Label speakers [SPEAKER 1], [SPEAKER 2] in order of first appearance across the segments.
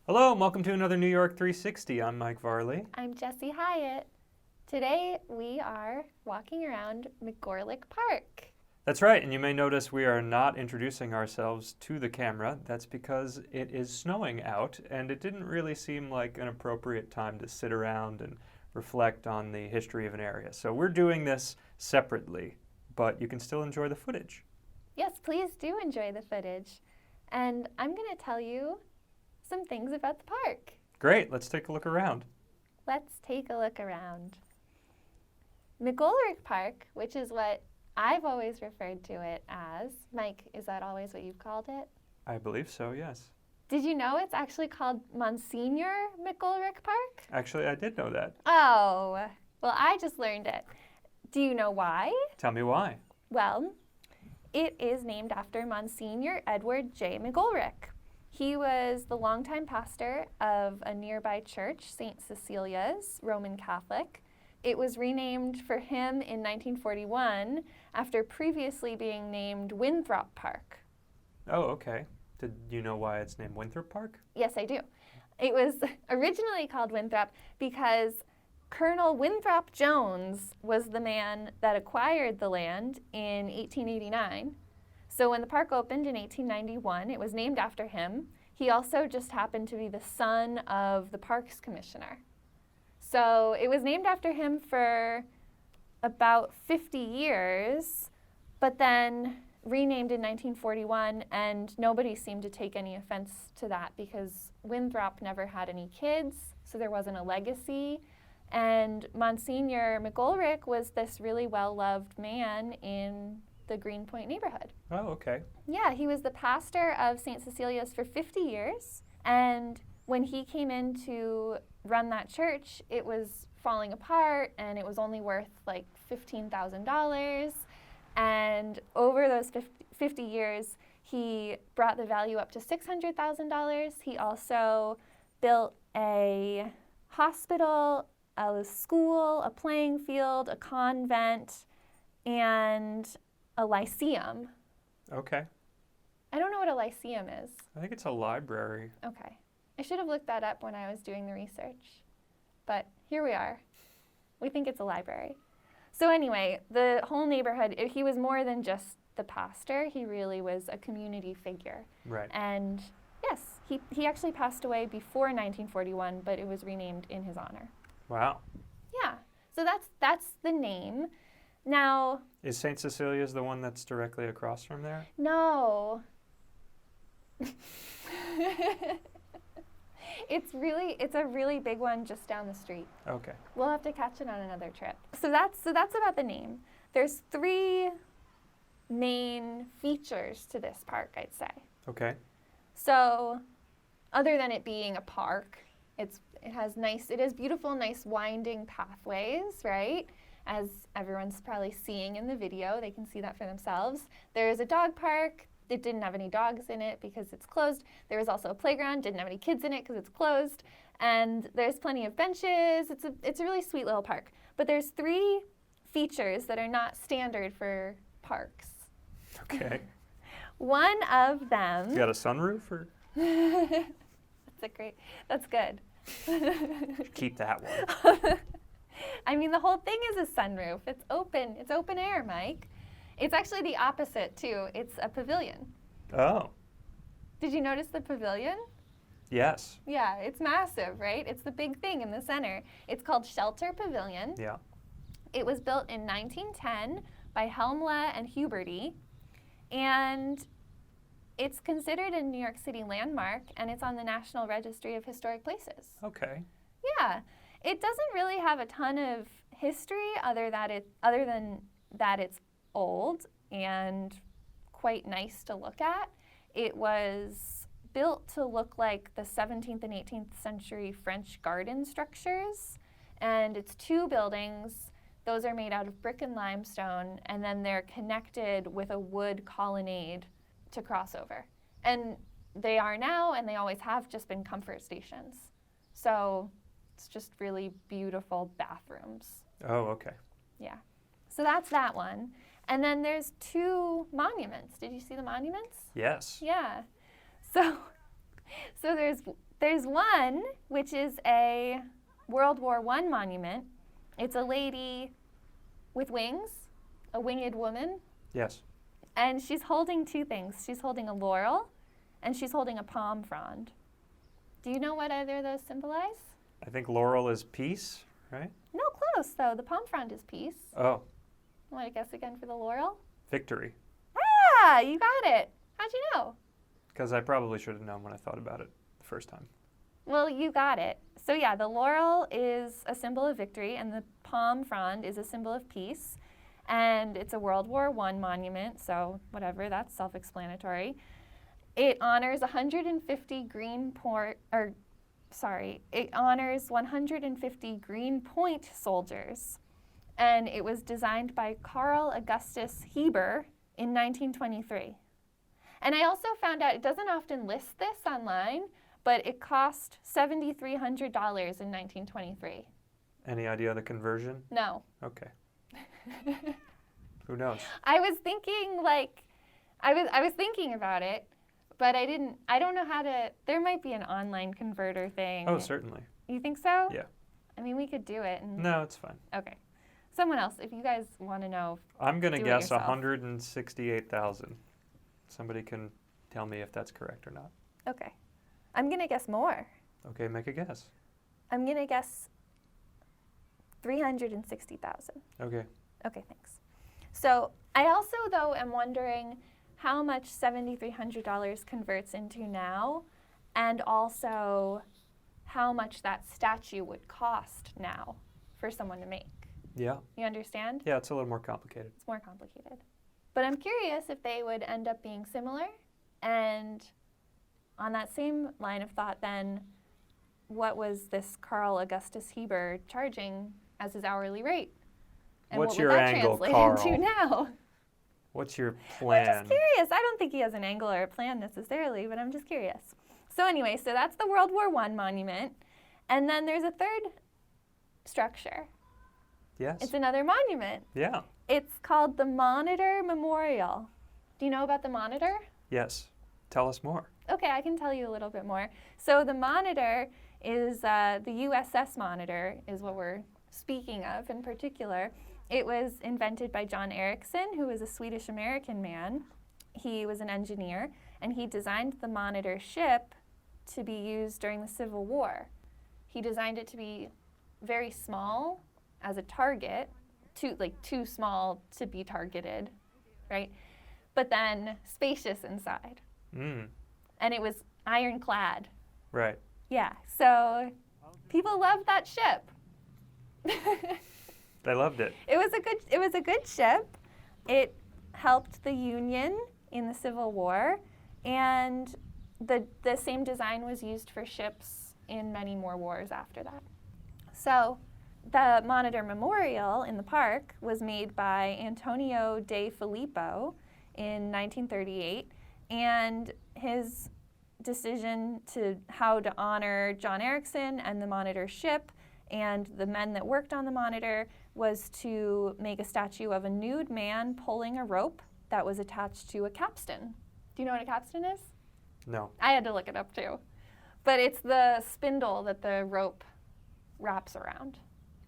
[SPEAKER 1] Hello, and welcome to another New York 360. I'm Mike Varley.
[SPEAKER 2] I'm Jessie Hyatt. Today we are walking around McGolrick Park.
[SPEAKER 1] That's right, and you may notice we are not introducing ourselves to the camera. That's because it is snowing out, and it didn't really seem like an appropriate time to sit around and reflect on the history of an area. So we're doing this separately, but you can still enjoy the footage.
[SPEAKER 2] Yes, please do enjoy the footage. And I'm going to tell you some things about the park.
[SPEAKER 1] Great, let's take a look around.
[SPEAKER 2] Let's take a look around. McGolrick Park, which is what I've always referred to it as. Mike, is that always what you've called it?
[SPEAKER 1] I believe so, yes.
[SPEAKER 2] Did you know it's actually called Monsignor McGolrick Park?
[SPEAKER 1] Actually, I did know that.
[SPEAKER 2] Oh, well, I just learned it. Do you know why?
[SPEAKER 1] Tell me why.
[SPEAKER 2] Well, it is named after Monsignor Edward J. McGolrick. He was the longtime pastor of a nearby church, St. Cecilia's, Roman Catholic. It was renamed for him in 1941 after previously being named Winthrop Park.
[SPEAKER 1] Oh, okay. Did you know why it's named Winthrop Park?
[SPEAKER 2] Yes, I do. It was originally called Winthrop because Colonel Winthrop Jones was the man that acquired the land in 1889. So when the park opened in 1891, it was named after him. He also just happened to be the son of the parks commissioner. So it was named after him for about 50 years, but then renamed in 1941, and nobody seemed to take any offense to that because Winthrop never had any kids, so there wasn't a legacy. And Monsignor McGolrick was this really well-loved man in the Greenpoint neighborhood.
[SPEAKER 1] Oh, okay.
[SPEAKER 2] Yeah, he was the pastor of St. Cecilia's for 50 years, and when he came in to run that church, it was falling apart, and it was only worth like $15,000. And over those 50 years, he brought the value up to $600,000. He also built a hospital, a school, a playing field, a convent, and a lyceum.
[SPEAKER 1] Okay.
[SPEAKER 2] I don't know what a lyceum is.
[SPEAKER 1] I think it's a library.
[SPEAKER 2] Okay. I should have looked that up when I was doing the research. But here we are. We think it's a library. So anyway, the whole neighborhood, he was more than just the pastor. He really was a community figure.
[SPEAKER 1] Right.
[SPEAKER 2] And yes, he actually passed away before 1941, but it was renamed in his honor.
[SPEAKER 1] Wow.
[SPEAKER 2] Yeah. So that's the name. Now,
[SPEAKER 1] Is St. Cecilia's the one that's directly across from there?
[SPEAKER 2] no. It's a really big one just down the street.
[SPEAKER 1] Okay.
[SPEAKER 2] We'll have to catch it on another trip. So that's about the name. There's 3 main features to this park, I'd say.
[SPEAKER 1] Okay.
[SPEAKER 2] So, other than it being a park, it has beautiful, nice winding pathways, right? As everyone's probably seeing in the video, they can see that for themselves. There is a dog park. It didn't have any dogs in it because it's closed. There was also a playground, didn't have any kids in it because it's closed. And there's plenty of benches. It's a really sweet little park. But there's 3 features that are not standard for parks.
[SPEAKER 1] Okay.
[SPEAKER 2] One of them.
[SPEAKER 1] You got a sunroof or?
[SPEAKER 2] That's good.
[SPEAKER 1] Keep that one.
[SPEAKER 2] I mean, the whole thing is a sunroof. It's open air, Mike. It's actually the opposite, too. It's a pavilion.
[SPEAKER 1] Oh.
[SPEAKER 2] Did you notice the pavilion?
[SPEAKER 1] Yes.
[SPEAKER 2] Yeah, it's massive, right? It's the big thing in the center. It's called Shelter Pavilion.
[SPEAKER 1] Yeah.
[SPEAKER 2] It was built in 1910 by Helmle and Huberty, and it's considered a New York City landmark, and it's on the National Registry of Historic Places.
[SPEAKER 1] Okay.
[SPEAKER 2] Yeah. It doesn't really have a ton of history other than that it's old and quite nice to look at. It was built to look like the 17th and 18th century French garden structures, and it's 2 buildings. Those are made out of brick and limestone, and then they're connected with a wood colonnade to cross over. And they are now, and they always have, just been comfort stations. So it's just really beautiful bathrooms.
[SPEAKER 1] Oh, okay.
[SPEAKER 2] Yeah. So that's that one. And then there's 2 monuments. Did you see the monuments?
[SPEAKER 1] Yes.
[SPEAKER 2] Yeah. So there's There's one, which is a World War I monument. It's a lady with wings, a winged woman,
[SPEAKER 1] Yes.
[SPEAKER 2] and she's holding two things. She's holding a laurel, and she's holding a palm frond. Do you know what either of those symbolize?
[SPEAKER 1] I think laurel is peace, right?
[SPEAKER 2] No, close, though. The palm frond is peace.
[SPEAKER 1] Oh,
[SPEAKER 2] Want to guess again for the laurel?
[SPEAKER 1] victory.
[SPEAKER 2] Ah, you got it. How'd you know?
[SPEAKER 1] Because I probably should have known when I thought about it the first time.
[SPEAKER 2] Well, you got it. So yeah, the laurel is a symbol of victory, and the palm frond is a symbol of peace. And it's a World War I monument, so whatever, that's self-explanatory. It honors 150 Greenpoint soldiers. And it was designed by Carl Augustus Heber in 1923. And I also found out, it doesn't often list this online, but it cost $7,300 in 1923.
[SPEAKER 1] Any idea of the conversion?
[SPEAKER 2] No.
[SPEAKER 1] Okay. Who knows?
[SPEAKER 2] I was thinking I was thinking about it, but I don't know how to, there might be an online converter thing.
[SPEAKER 1] Oh, certainly.
[SPEAKER 2] You think so?
[SPEAKER 1] Yeah.
[SPEAKER 2] I mean, we could do it.
[SPEAKER 1] No, it's fine.
[SPEAKER 2] Okay. Someone else, if you guys want to know.
[SPEAKER 1] I'm going to
[SPEAKER 2] Do it
[SPEAKER 1] guess
[SPEAKER 2] yourself.
[SPEAKER 1] 168,000. Somebody can tell me if that's correct or not.
[SPEAKER 2] Okay. I'm going to guess more.
[SPEAKER 1] Okay, make a guess.
[SPEAKER 2] I'm going to guess 360,000.
[SPEAKER 1] Okay.
[SPEAKER 2] Okay, thanks. So I also, though, am wondering how much $7,300 converts into now, and also how much that statue would cost now for someone to make.
[SPEAKER 1] Yeah.
[SPEAKER 2] You understand?
[SPEAKER 1] Yeah, it's a little more complicated.
[SPEAKER 2] It's more complicated. But I'm curious if they would end up being similar. And on that same line of thought, then, what was this Carl Augustus Heber charging as his hourly rate? And
[SPEAKER 1] What's
[SPEAKER 2] what
[SPEAKER 1] your
[SPEAKER 2] would that
[SPEAKER 1] angle,
[SPEAKER 2] translate
[SPEAKER 1] Carl?
[SPEAKER 2] into now?
[SPEAKER 1] What's your
[SPEAKER 2] I'm
[SPEAKER 1] plan?
[SPEAKER 2] just curious. I don't think he has an angle or a plan necessarily, but I'm just curious. So anyway, so that's the World War I monument. And then there's a third structure.
[SPEAKER 1] Yes.
[SPEAKER 2] It's another monument.
[SPEAKER 1] Yeah.
[SPEAKER 2] It's called the Monitor Memorial. Do you know about the Monitor?
[SPEAKER 1] Yes. Tell us more.
[SPEAKER 2] Okay, I can tell you a little bit more. So the Monitor is the USS Monitor is what we're speaking of in particular. It was invented by John Ericsson, who was a Swedish-American man. He was an engineer, and he designed the Monitor ship to be used during the Civil War. He designed it to be very small as a target, too small to be targeted, right? But then spacious inside. And it was ironclad.
[SPEAKER 1] Right.
[SPEAKER 2] Yeah, so people loved that ship.
[SPEAKER 1] They loved it.
[SPEAKER 2] It was a good ship. It helped the Union in the Civil War, and the same design was used for ships in many more wars after that. So the Monitor Memorial in the park was made by Antonio de Filippo in 1938, and his decision to how to honor John Ericsson and the Monitor ship and the men that worked on the Monitor was to make a statue of a nude man pulling a rope that was attached to a capstan. Do you know what a capstan is?
[SPEAKER 1] No.
[SPEAKER 2] I had to look it up too. But it's the spindle that the rope wraps around.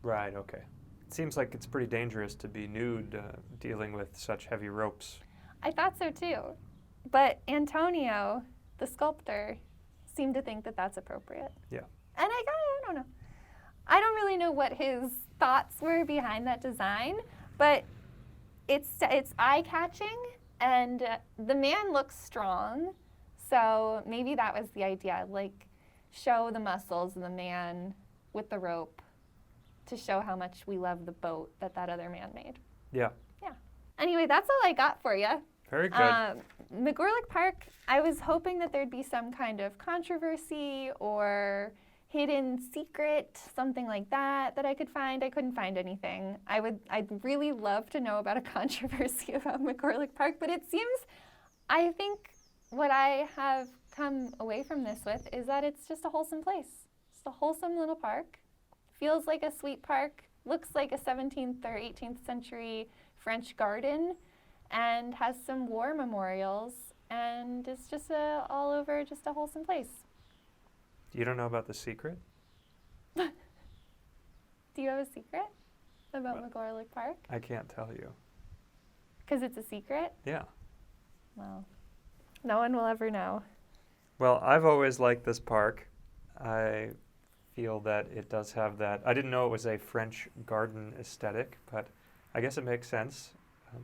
[SPEAKER 1] Right, okay. It seems like it's pretty dangerous to be nude dealing with such heavy ropes.
[SPEAKER 2] I thought so too. But Antonio, the sculptor, seemed to think that that's appropriate.
[SPEAKER 1] Yeah.
[SPEAKER 2] And I don't know. I don't really know what his thoughts were behind that design, but it's eye-catching, and the man looks strong, so maybe that was the idea, like show the muscles of the man with the rope to show how much we love the boat that other man made.
[SPEAKER 1] Yeah.
[SPEAKER 2] Yeah. Anyway, that's all I got for you.
[SPEAKER 1] Very good.
[SPEAKER 2] McGolrick Park, I was hoping that there'd be some kind of controversy or hidden secret, something like that I could find. I couldn't find anything. I'd really love to know about a controversy about McGolrick Park, but I think what I have come away from this with is that it's just a wholesome place. It's a wholesome little park. Feels like a sweet park, looks like a 17th or 18th century French garden, and has some war memorials, and it's just all over just a wholesome place.
[SPEAKER 1] You don't know about the secret?
[SPEAKER 2] Do you have a secret about McGolrick Park?
[SPEAKER 1] I can't tell you.
[SPEAKER 2] Because it's a secret?
[SPEAKER 1] Yeah.
[SPEAKER 2] Well, no one will ever know.
[SPEAKER 1] Well, I've always liked this park. I feel that it does have that. I didn't know it was a French garden aesthetic, but I guess it makes sense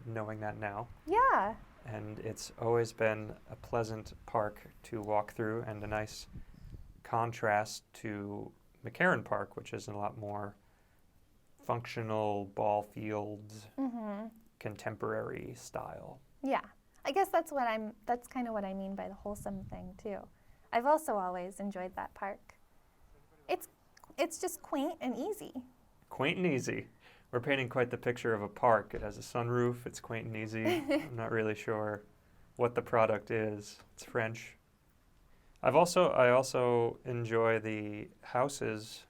[SPEAKER 1] knowing that now.
[SPEAKER 2] Yeah.
[SPEAKER 1] And it's always been a pleasant park to walk through and a nice contrast to McGolrick Park, which is a lot more functional ball fields, contemporary style.
[SPEAKER 2] Yeah. I guess that's kind of what I mean by the wholesome thing too. I've also always enjoyed that park. It's just quaint and easy.
[SPEAKER 1] Quaint and easy. We're painting quite the picture of a park. It has a sunroof, it's quaint and easy. I'm not really sure what the product is. It's French. I also enjoy the houses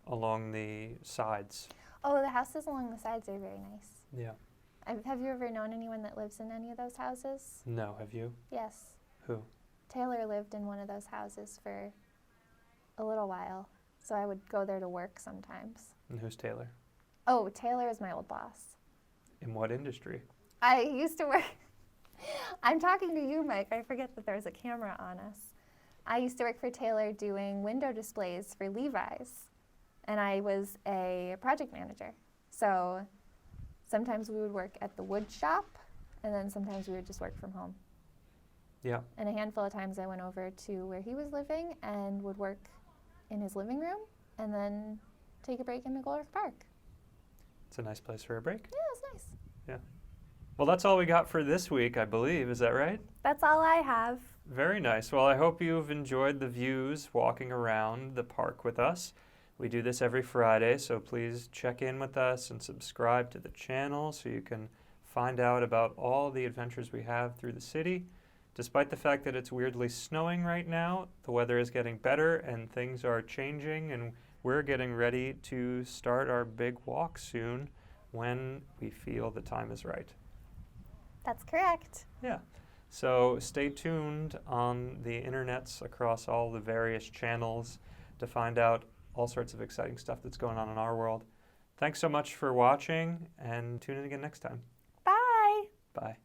[SPEAKER 1] along the sides.
[SPEAKER 2] Oh, the houses along the sides are very nice.
[SPEAKER 1] Yeah.
[SPEAKER 2] Have you ever known anyone that lives in any of those houses?
[SPEAKER 1] No, have you?
[SPEAKER 2] Yes.
[SPEAKER 1] Who?
[SPEAKER 2] Taylor lived in one of those houses for a little while, so I would go there to work sometimes.
[SPEAKER 1] And who's Taylor?
[SPEAKER 2] Oh, Taylor is my old boss.
[SPEAKER 1] In what industry?
[SPEAKER 2] I used to work... I'm talking to you, Mike. I forget that there's a camera on us. I used to work for Taylor doing window displays for Levi's, and I was a project manager. So sometimes we would work at the wood shop, and then sometimes we would just work from home.
[SPEAKER 1] Yeah.
[SPEAKER 2] And a handful of times I went over to where he was living and would work in his living room and then take a break in McGolrick Park.
[SPEAKER 1] It's a nice place for a break.
[SPEAKER 2] Yeah, it's nice.
[SPEAKER 1] Yeah. Well, that's all we got for this week, I believe. Is that right?
[SPEAKER 2] That's all I have.
[SPEAKER 1] Very nice. Well, I hope you've enjoyed the views walking around the park with us. We do this every Friday, so please check in with us and subscribe to the channel so you can find out about all the adventures we have through the city. Despite the fact that it's weirdly snowing right now, the weather is getting better and things are changing, and we're getting ready to start our big walk soon when we feel the time is right.
[SPEAKER 2] That's correct.
[SPEAKER 1] Yeah. So stay tuned on the internets across all the various channels to find out all sorts of exciting stuff that's going on in our world. Thanks so much for watching, and tune in again next time.
[SPEAKER 2] Bye.
[SPEAKER 1] Bye.